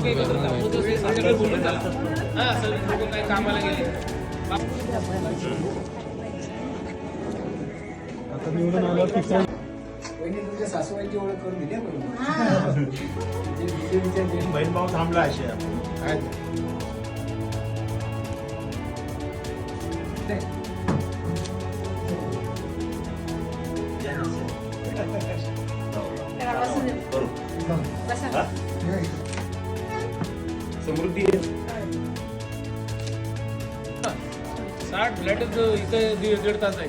लोक एकत्र थांबलो तर ते सगळे बोलून झालं. हां सगळे लोक काही कामाला गेले. आता निवडून आलं की वहिनी तुमच्या सासूबाईंची ओळख करून दिली आपण. बहीण भाऊ थांबला असे काय समृद्धी 60 फ्लॅट इथं 1.5 तास आहे.